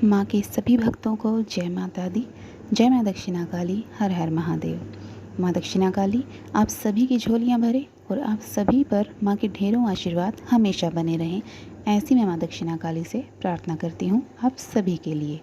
माँ के सभी भक्तों को जय माता दी। जय माँ दक्षिणा काली, हर हर महादेव। माँ दक्षिणा काली आप सभी की झोलियाँ भरे और आप सभी पर माँ के ढेरों आशीर्वाद हमेशा बने रहें, ऐसी मैं माँ दक्षिणा काली से प्रार्थना करती हूँ आप सभी के लिए।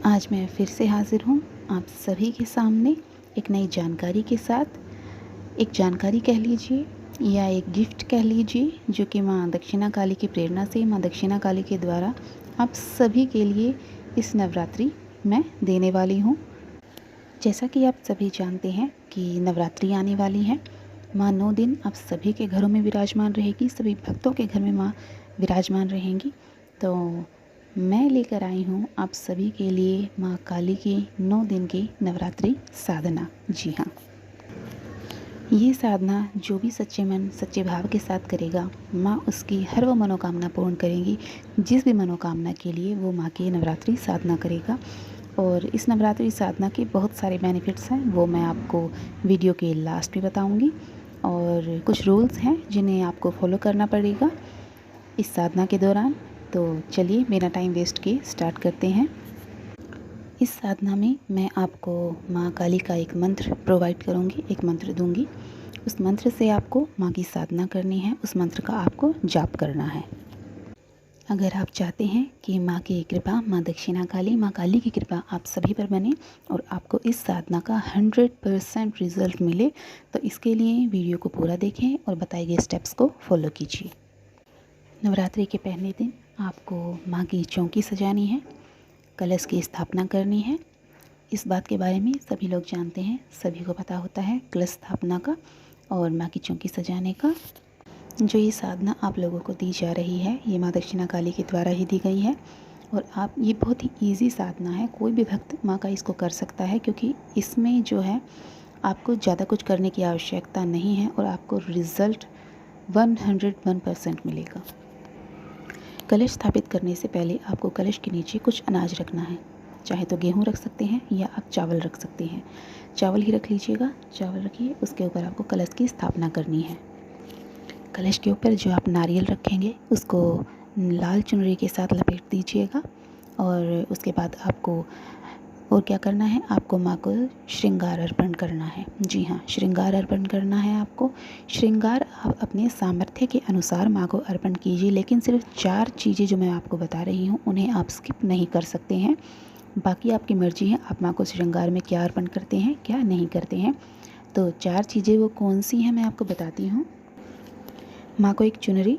आज मैं फिर से हाजिर हूँ आप सभी के सामने एक नई जानकारी के साथ। एक जानकारी कह लीजिए या एक गिफ्ट कह लीजिए, जो कि माँ दक्षिणा काली की प्रेरणा से, माँ दक्षिणा काली के द्वारा आप सभी के लिए इस नवरात्रि मैं देने वाली हूँ। जैसा कि आप सभी जानते हैं कि नवरात्रि आने वाली है। माँ 9 दिन आप सभी के घरों में विराजमान रहेगी, सभी भक्तों के घर में माँ विराजमान रहेंगी। तो मैं लेकर आई हूँ आप सभी के लिए माँ काली की 9 दिन की नवरात्रि साधना। जी हाँ, ये साधना जो भी सच्चे मन सच्चे भाव के साथ करेगा, माँ उसकी हर वो मनोकामना पूर्ण करेंगी जिस भी मनोकामना के लिए वो माँ की नवरात्रि साधना करेगा। और इस नवरात्रि साधना के बहुत सारे बेनिफिट्स हैं, वो मैं आपको वीडियो के लास्ट में बताऊंगी। और कुछ रूल्स हैं जिन्हें आपको फॉलो करना पड़ेगा इस साधना के दौरान। तो चलिए बिना टाइम वेस्ट किए स्टार्ट करते हैं। इस साधना में मैं आपको माँ काली का एक मंत्र प्रोवाइड करूँगी, एक मंत्र दूँगी। उस मंत्र से आपको माँ की साधना करनी है, उस मंत्र का आपको जाप करना है। अगर आप चाहते हैं कि माँ की कृपा, माँ दक्षिणा काली, माँ काली की कृपा आप सभी पर बने और आपको इस साधना का 100% रिज़ल्ट मिले, तो इसके लिए वीडियो को पूरा देखें और बताए गए स्टेप्स को फॉलो कीजिए। नवरात्रि के पहले दिन आपको माँ की चौकी सजानी है, कलश की स्थापना करनी है। इस बात के बारे में सभी लोग जानते हैं, सभी को पता होता है कलश स्थापना का और माँ की चौकी सजाने का। जो ये साधना आप लोगों को दी जा रही है, ये माँ दक्षिणा काली के द्वारा ही दी गई है। और आप, ये बहुत ही ईजी साधना है, कोई भी भक्त माँ का इसको कर सकता है, क्योंकि इसमें जो है आपको ज़्यादा कुछ करने की आवश्यकता नहीं है और आपको रिज़ल्ट 101% मिलेगा। कलश स्थापित करने से पहले आपको कलश के नीचे कुछ अनाज रखना है, चाहे तो गेहूँ रख सकते हैं या आप चावल रख सकते हैं। चावल ही रख लीजिएगा, चावल रखिए, उसके ऊपर आपको कलश की स्थापना करनी है। कलश के ऊपर जो आप नारियल रखेंगे उसको लाल चुनरी के साथ लपेट दीजिएगा। और उसके बाद आपको और क्या करना है, आपको माँ को श्रृंगार अर्पण करना है। जी हाँ, श्रृंगार अर्पण करना है आपको। श्रृंगार आप अपने सामर्थ्य के अनुसार माँ को अर्पण कीजिए, लेकिन सिर्फ 4 चीज़ें जो मैं आपको बता रही हूँ उन्हें आप स्किप नहीं कर सकते हैं। बाकी आपकी मर्जी है, आप माँ को श्रृंगार में क्या अर्पण करते हैं, क्या नहीं करते हैं। तो 4 चीज़ें वो कौन सी हैं मैं आपको बताती हूँ। माँ को एक चुनरी,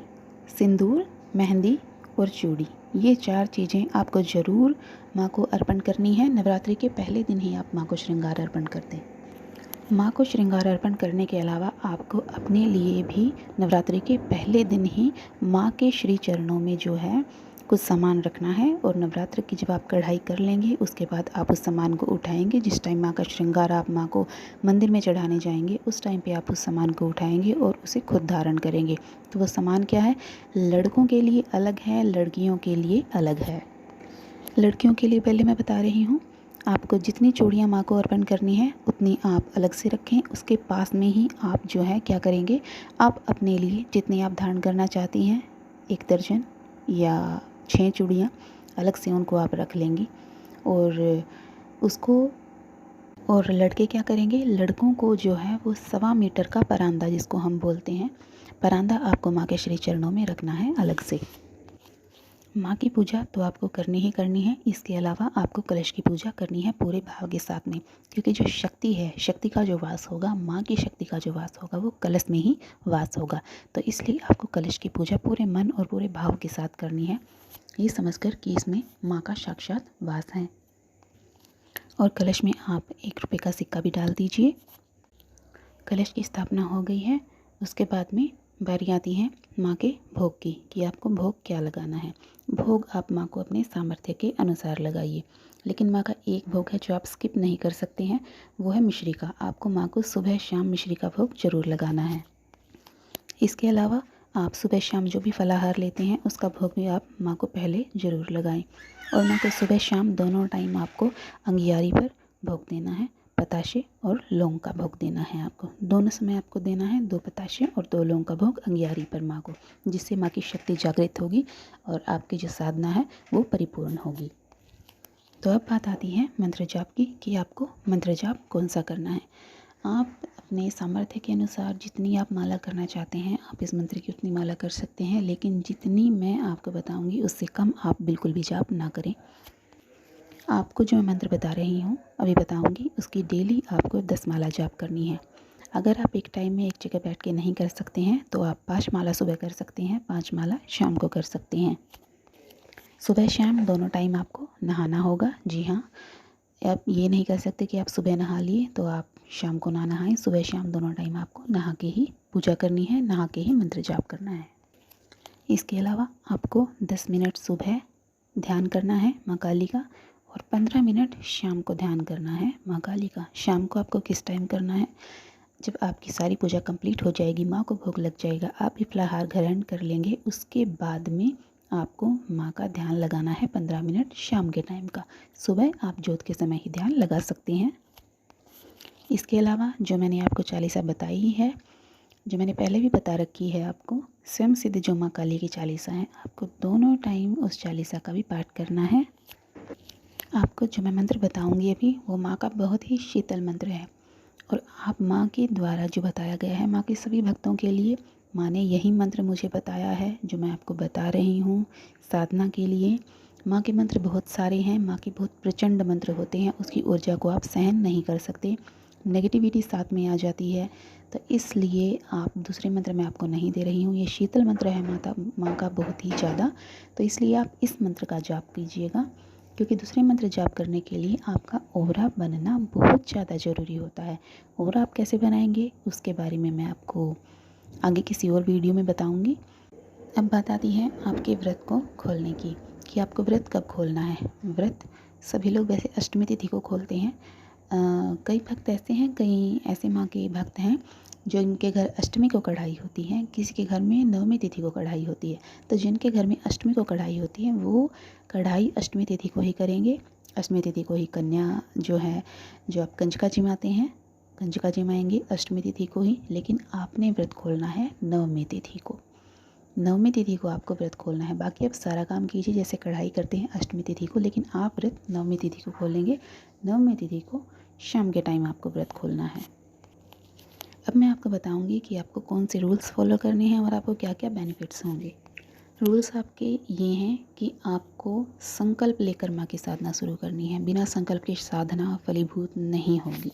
सिंदूर, मेहंदी और चूड़ी, ये 4 चीज़ें आपको ज़रूर माँ को अर्पण करनी है। नवरात्रि के पहले दिन ही आप माँ को श्रृंगार अर्पण कर दें। माँ को श्रृंगार अर्पण करने के अलावा आपको अपने लिए भी नवरात्रि के पहले दिन ही माँ के श्री चरणों में जो है कुछ सामान रखना है। और नवरात्र की जब आप कढ़ाई कर लेंगे उसके बाद आप उस सामान को उठाएंगे। जिस टाइम माँ का श्रृंगार आप माँ को मंदिर में चढ़ाने जाएंगे उस टाइम पे आप उस सामान को उठाएंगे और उसे खुद धारण करेंगे। तो वो सामान क्या है, लड़कों के लिए अलग है, लड़कियों के लिए अलग है। लड़कियों के लिए पहले मैं बता रही हूँ, आपको जितनी चूड़ियाँ माँ को अर्पण करनी है उतनी आप अलग से रखें। उसके पास में ही आप जो है क्या करेंगे, आप अपने लिए जितनी आप धारण करना चाहती हैं, 1 दर्जन या 6 चूड़ियाँ अलग से उनको आप रख लेंगी। और उसको, और लड़के क्या करेंगे, लड़कों को जो है वो 1.25 मीटर का परांदा, जिसको हम बोलते हैं परांदा, आपको माँ के श्री चरणों में रखना है अलग से। माँ की पूजा तो आपको करनी ही करनी है, इसके अलावा आपको कलश की पूजा करनी है पूरे भाव के साथ में, क्योंकि जो शक्ति है, शक्ति का जो वास होगा, माँ की शक्ति का जो वास होगा वो कलश में ही वास होगा। तो इसलिए आपको कलश की पूजा पूरे मन और पूरे भाव के साथ करनी है, ये समझकर कि इसमें माँ का साक्षात वास है। और कलश में आप 1 रुपये का सिक्का भी डाल दीजिए। कलश की स्थापना हो गई है, उसके बाद में बारी आती है माँ के भोग की, कि आपको भोग क्या लगाना है। भोग आप माँ को अपने सामर्थ्य के अनुसार लगाइए, लेकिन माँ का एक भोग है जो आप स्किप नहीं कर सकते हैं, वो है मिश्री का। आपको माँ को सुबह शाम मिश्री का भोग जरूर लगाना है। इसके अलावा आप सुबह शाम जो भी फलाहार लेते हैं उसका भोग भी आप माँ को पहले ज़रूर लगाएं। और माँ को सुबह शाम दोनों टाइम आपको अंगियारी पर भोग देना है, बताशे और लौंग का भोग देना है। आपको दोनों समय आपको देना है 2 बताशे और 2 लौंग का भोग अंगियारी पर माँ को, जिससे माँ की शक्ति जागृत होगी और आपकी जो साधना है वो परिपूर्ण होगी। तो अब बात आती है मंत्र जाप की कि आपको मंत्र जाप कौन सा करना है। आप अपने सामर्थ्य के अनुसार जितनी आप माला करना चाहते हैं आप इस मंत्र की उतनी माला कर सकते हैं, लेकिन जितनी मैं आपको बताऊंगी उससे कम आप बिल्कुल भी जाप ना करें। आपको जो मैं मंत्र बता रही हूँ अभी बताऊंगी उसकी डेली आपको 10 माला जाप करनी है। अगर आप एक टाइम में एक जगह बैठ के नहीं कर सकते हैं तो आप 5 माला सुबह कर सकते हैं, 5 माला शाम को कर सकते हैं। सुबह शाम दोनों टाइम आपको नहाना होगा। जी हाँ, आप ये नहीं कर सकते कि आप सुबह नहा लिए तो आप शाम को ना नहाएं। सुबह शाम दोनों टाइम आपको नहा के ही पूजा करनी है, नहा के ही मंत्र जाप करना है। इसके अलावा आपको 10 मिनट सुबह ध्यान करना है माँ काली का और 15 मिनट शाम को ध्यान करना है माँ काली का। शाम को आपको किस टाइम करना है? जब आपकी सारी पूजा कंप्लीट हो जाएगी, माँ को भोग लग जाएगा, आप भी फलाहार ग्रहण कर लेंगे, उसके बाद में आपको माँ का ध्यान लगाना है 15 मिनट शाम के टाइम का। सुबह आप जोत के समय ही ध्यान लगा सकते हैं। इसके अलावा जो मैंने आपको चालीसा बताई है, जो मैंने पहले भी बता रखी है आपको, स्वयं सिद्ध जो माँ काली की चालीसा है, आपको दोनों टाइम उस चालीसा का भी पाठ करना है। आपको जो मैं मंत्र बताऊंगी अभी वो माँ का बहुत ही शीतल मंत्र है और आप माँ के द्वारा जो बताया गया है, माँ के सभी भक्तों के लिए माँ ने यही मंत्र मुझे बताया है जो मैं आपको बता रही हूँ साधना के लिए। माँ के मंत्र बहुत सारे हैं, माँ के बहुत प्रचंड मंत्र होते हैं, उसकी ऊर्जा को आप सहन नहीं कर सकते, नेगेटिविटी साथ में आ जाती है। तो इसलिए आप दूसरे मंत्र मैं आपको नहीं दे रही हूँ, ये शीतल मंत्र है माँ का बहुत ही ज़्यादा, तो इसलिए आप इस मंत्र का जाप कीजिएगा। क्योंकि दूसरे मंत्र जाप करने के लिए आपका ओहरा बनना बहुत ज़्यादा ज़रूरी होता है। ओहरा आप कैसे बनाएंगे उसके बारे में मैं आपको आगे किसी और वीडियो में बताऊंगी। अब बात आती है आपके व्रत को खोलने की कि आपको व्रत कब खोलना है। व्रत सभी लोग वैसे अष्टमी तिथि को खोलते हैं। कई भक्त ऐसे हैं, कई ऐसे माँ के भक्त हैं जो इनके घर अष्टमी को कढ़ाई होती है, किसी के घर में नवमी तिथि को कढ़ाई होती है। तो जिनके घर में अष्टमी को कढ़ाई होती है वो कढ़ाई अष्टमी तिथि को ही करेंगे। अष्टमी तिथि को ही कन्या जो है, जो आप कंजका जिमाते हैं, कंजका जिमाएंगे अष्टमी तिथि को ही। लेकिन आपने व्रत खोलना है नवमी तिथि को, नवमी तिथि को आपको व्रत खोलना है। बाकी आप सारा काम कीजिए जैसे कढ़ाई करते हैं अष्टमी तिथि को, लेकिन आप व्रत नवमी तिथि को खोलेंगे। नवमी तिथि को शाम के टाइम आपको व्रत खोलना है। अब मैं आपको बताऊंगी कि आपको कौन से रूल्स फॉलो करने हैं और आपको क्या क्या बेनिफिट्स होंगे। रूल्स आपके ये हैं कि आपको संकल्प लेकर माँ की साधना शुरू करनी है। बिना संकल्प की साधना फलीभूत नहीं होगी।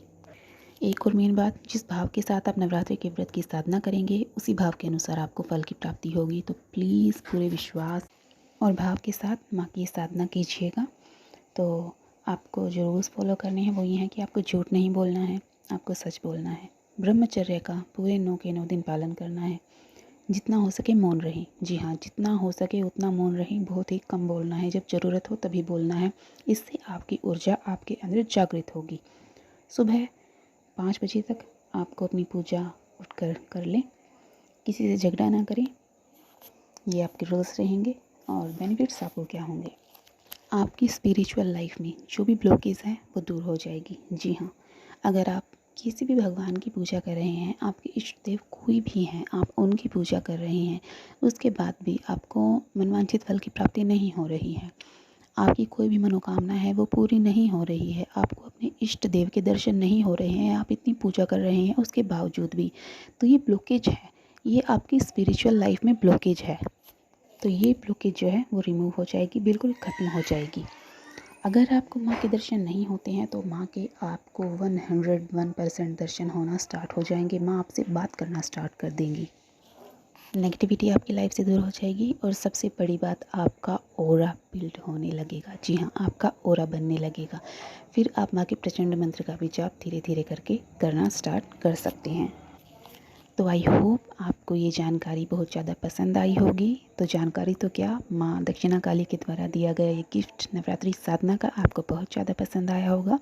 एक और मेन बात, जिस भाव के साथ आप नवरात्रि के व्रत की साधना करेंगे उसी भाव के अनुसार आपको फल की प्राप्ति होगी। तो प्लीज़ पूरे विश्वास और भाव के साथ माँ की साधना कीजिएगा। तो आपको जो रूल्स फॉलो करने हैं वो ये हैं कि आपको झूठ नहीं बोलना है, आपको सच बोलना है। ब्रह्मचर्य का पूरे 9 के 9 दिन पालन करना है। जितना हो सके मौन रहें। जी हाँ, जितना हो सके उतना मौन रहें, बहुत ही कम बोलना है, जब ज़रूरत हो तभी बोलना है। इससे आपकी ऊर्जा आपके अंदर जागृत होगी। सुबह 5 बजे तक आपको अपनी पूजा उठकर कर लें, किसी से झगड़ा ना करें। ये आपके रूल्स रहेंगे। और बेनिफिट्स आपको क्या होंगे, आपकी स्पिरिचुअल लाइफ में जो भी ब्लॉकेज है वो दूर हो जाएगी। जी हाँ, अगर आप किसी भी भगवान की पूजा कर रहे हैं, आपके इष्ट देव कोई भी हैं, आप उनकी पूजा कर रहे हैं, उसके बाद भी आपको मनवांछित फल की प्राप्ति नहीं हो रही है, आपकी कोई भी मनोकामना है वो पूरी नहीं हो रही है, आपको अपने इष्ट देव के दर्शन नहीं हो रहे हैं, आप इतनी पूजा कर रहे हैं उसके बावजूद भी, तो ये ब्लॉकेज है, ये आपकी स्पिरिचुअल लाइफ में ब्लॉकेज है। तो ये ब्लॉकेज जो है वो रिमूव हो जाएगी, बिल्कुल ख़त्म हो जाएगी। अगर आपको माँ के दर्शन नहीं होते हैं तो माँ के आपको 101% दर्शन होना स्टार्ट हो जाएंगे। माँ आपसे बात करना स्टार्ट कर देंगी, नेगेटिविटी आपकी लाइफ से दूर हो जाएगी और सबसे बड़ी बात, आपका ऑरा बिल्ड होने लगेगा। जी हाँ, आपका ऑरा बनने लगेगा। फिर आप माँ के प्रचंड मंत्र का भी जाप धीरे धीरे करके करना स्टार्ट कर सकते हैं। तो आई होप आपको ये जानकारी बहुत ज़्यादा पसंद आई होगी। तो जानकारी तो क्या, माँ दक्षिणा काली के द्वारा दिया गया ये गिफ्ट नवरात्रि साधना का आपको बहुत ज़्यादा पसंद आया होगा।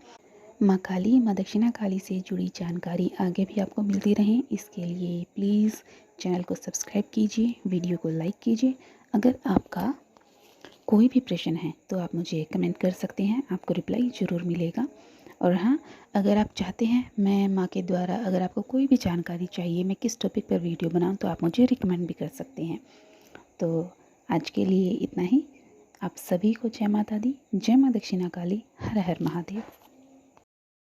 माँ काली, माँ दक्षिणा काली से जुड़ी जानकारी आगे भी आपको मिलती रहे, इसके लिए प्लीज़ चैनल को सब्सक्राइब कीजिए, वीडियो को लाइक कीजिए। अगर आपका कोई भी प्रश्न है तो आप मुझे कमेंट कर सकते हैं, आपको रिप्लाई ज़रूर मिलेगा। और हाँ, अगर आप चाहते हैं मैं माँ के द्वारा, अगर आपको कोई भी जानकारी चाहिए मैं किस टॉपिक पर वीडियो बनाऊँ तो आप मुझे रिकमेंड भी कर सकते हैं। तो आज के लिए इतना ही। आप सभी को जय माता दी, जय माँ दक्षिणा काली, हर हर महादेव।